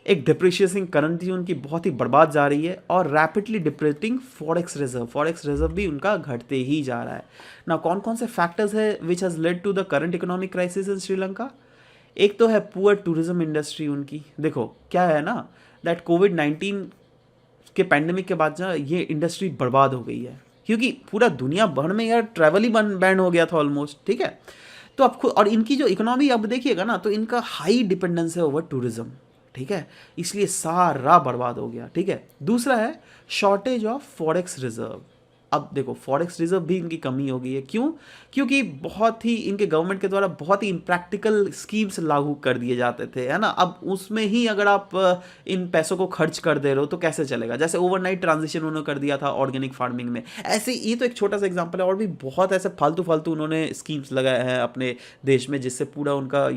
एक डिप्रिशिएटिंग करेंसी उनकी बहुत ही बर्बाद जा रही है, और रैपिडली डिप्रेटिंग फॉरेक्स रिजर्व भी उनका घटते ही जा रहा है ना। कौन कौन से फैक्टर्स है which has led to the current economic crisis in Sri Lanka. एक तो है पुअर टूरिज्म इंडस्ट्री उनकी, देखो क्या है ना दैट कोविड-19 के पैंडेमिक के बाद जो ये इंडस्ट्री बर्बाद हो गई है, क्योंकि पूरा दुनिया भर में यार ट्रैवल ही बैन हो गया था ऑलमोस्ट, ठीक है। तो अब खुद, और इनकी जो इकोनॉमी अब देखिएगा ना, तो इनका हाई डिपेंडेंस है ओवर टूरिज्म, ठीक है, इसलिए सारा बर्बाद हो गया, ठीक है। दूसरा है शॉर्टेज ऑफ फॉरेक्स रिजर्व। अब देखो फॉरेक्स रिजर्व भी इनकी कमी हो गई है, क्यों, क्योंकि बहुत ही इनके गवर्नमेंट के द्वारा बहुत ही इम्प्रैक्टिकल स्कीम्स लागू कर दिए जाते थे, है ना। अब उसमें ही अगर आप इन पैसों को खर्च कर दे रहे हो तो कैसे चलेगा। जैसे ओवरनाइट ट्रांजिशन उन्होंने कर दिया था ऑर्गेनिक फार्मिंग में, ऐसे ये तो एक छोटा सा एग्जांपल है, और भी बहुत ऐसे फालतू फालतू उन्होंने स्कीम्स लगाए हैं अपने देश में, जिससे पूरा उनका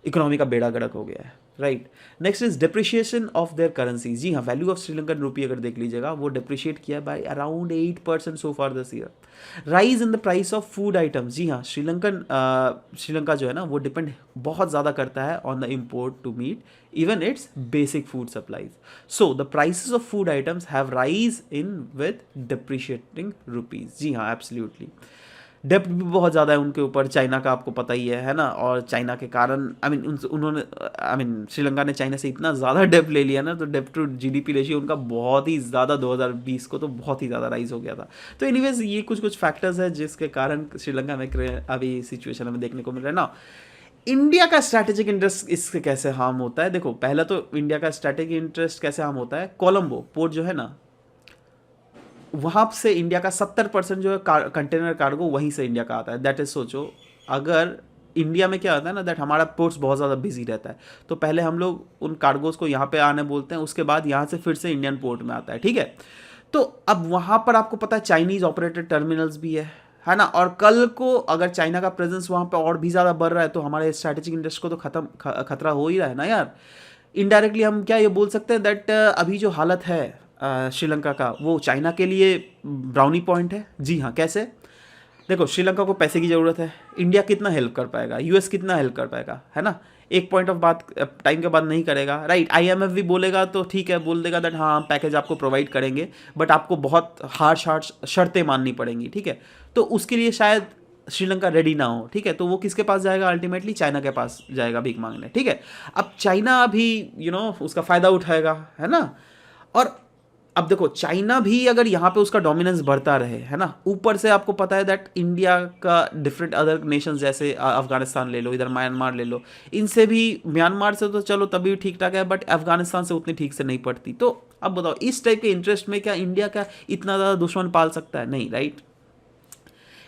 इकोनॉमी का बेड़ा गर्क हो गया है, right. Next is depreciation of their currency. जी हाँ, वैल्यू ऑफ श्रीलंकन रुपी अगर देख लीजिएगा वो डिप्रिशिएट किया by around 8% so far this year. Rise in the price of food items. जी हाँ, श्रीलंका जो है ना वो डिपेंड बहुत ज़्यादा करता है on the import to meet even its basic food supplies. So the prices of food items have rise in with depreciating rupees. जी हाँ, एब्सोल्युटली। डेप्ट भी बहुत ज़्यादा है उनके ऊपर, चाइना का आपको पता ही है ना। और चाइना के कारण श्रीलंका ने चाइना से इतना ज़्यादा डेप्ट ले लिया ना, तो डेप्ट टू जीडीपी रेशियो उनका बहुत ही ज़्यादा 2020 को तो बहुत ही ज़्यादा राइज हो गया था। तो एनीवेज ये कुछ फैक्टर्स है जिसके कारण श्रीलंका में अभी सिचुएशन हमें देखने को मिल रहा है ना। इंडिया का स्ट्रैटेजिक इंटरेस्ट इससे कैसे हार्म होता है, देखो पहला तो इंडिया का स्ट्रैटेजिक इंटरेस्ट कैसे हार्म होता है, कोलंबो पोर्ट जो है ना वहाँ से इंडिया का 70% जो है कंटेनर कार्गो वहीं से इंडिया का आता है। दैट इज, सोचो अगर इंडिया में क्या होता है ना दैट हमारा पोर्ट्स बहुत ज़्यादा बिजी रहता है, तो पहले हम लोग उन कार्गोज को यहाँ पे आने बोलते हैं, उसके बाद यहाँ से फिर से इंडियन पोर्ट में आता है, ठीक है। तो अब वहाँ पर आपको पता है चाइनीज़ ऑपरेटेड टर्मिनल्स भी है ना। और कल को अगर चाइना का प्रेजेंस वहाँ पे और भी ज़्यादा बढ़ रहा है तो हमारे स्ट्रैटेजिक इंटरेस्ट को तो खतरा हो ही रहा है ना यार। इनडायरेक्टली हम क्या ये बोल सकते हैं दैट अभी जो हालत है श्रीलंका का वो चाइना के लिए ब्राउनी पॉइंट है। जी हाँ, कैसे, देखो श्रीलंका को पैसे की ज़रूरत है, इंडिया कितना हेल्प कर पाएगा, यूएस कितना हेल्प कर पाएगा, है ना। एक पॉइंट ऑफ बात टाइम के बाद नहीं करेगा, राइट। आईएमएफ भी बोलेगा तो ठीक है, बोल देगा दैट हाँ हम पैकेज आपको प्रोवाइड करेंगे, बट आपको बहुत हार्श शर्तें माननी पड़ेंगी, ठीक है। तो उसके लिए शायद श्रीलंका रेडी ना हो, ठीक है। तो वो किसके पास जाएगा, अल्टीमेटली चाइना के पास जाएगा भीख मांगने, ठीक है। अब चाइना भी उसका फ़ायदा उठाएगा, है ना। और अब देखो चाइना भी अगर यहाँ पे उसका डोमिनेंस बढ़ता रहे, है ना, ऊपर से आपको पता है दैट इंडिया का डिफरेंट अदर नेशंस जैसे अफगानिस्तान ले लो, इधर म्यांमार ले लो, इनसे भी, म्यांमार से तो चलो तभी ठीक ठाक है, बट अफगानिस्तान से उतनी ठीक से नहीं पड़ती। तो अब बताओ इस टाइप के इंटरेस्ट में क्या इंडिया का इतना ज़्यादा दुश्मन पाल सकता है, नहीं, राइट।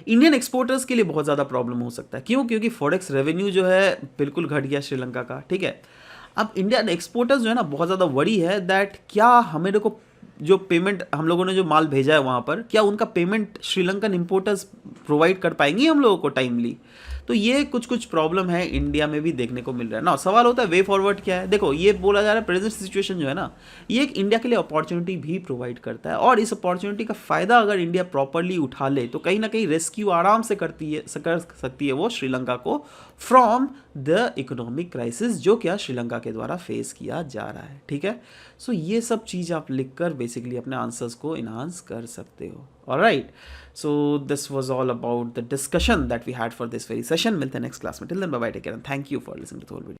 इंडियन एक्सपोर्टर्स के लिए बहुत ज़्यादा प्रॉब्लम हो सकता है, क्यों, क्योंकि फॉरेक्स रेवेन्यू जो है बिल्कुल घट गया श्रीलंका का, ठीक है। अब इंडियन एक्सपोर्टर्स जो है ना बहुत ज़्यादा वरी है दैट क्या हमें को जो पेमेंट हम लोगों ने जो माल भेजा है वहाँ पर, क्या उनका पेमेंट श्रीलंकन इंपोर्टर्स प्रोवाइड कर पाएंगी हम लोगों को टाइमली। तो ये कुछ कुछ प्रॉब्लम है इंडिया में भी देखने को मिल रहा है ना। सवाल होता है वे फॉरवर्ड क्या है। देखो ये बोला जा रहा है प्रेजेंट सिचुएशन जो है ना, ये एक इंडिया के लिए अपॉर्चुनिटी भी प्रोवाइड करता है, और इस अपॉर्चुनिटी का फ़ायदा अगर इंडिया प्रॉपरली उठा ले तो कहीं ना कहीं रेस्क्यू आराम से कर सकती है वो श्रीलंका को फ्रॉम द इकोनॉमिक क्राइसिस जो क्या श्रीलंका के द्वारा फेस किया जा रहा है। ठीक है, सो ये सब चीज़ आप लिखकर बेसिकली अपने आंसर्स को इन्हांस कर सकते हो। Alright, so this was all about the discussion that we had for this very session. मिलते हैं नेक्स्ट क्लास में। Till then bye bye, take care and thank you for listening to the whole video.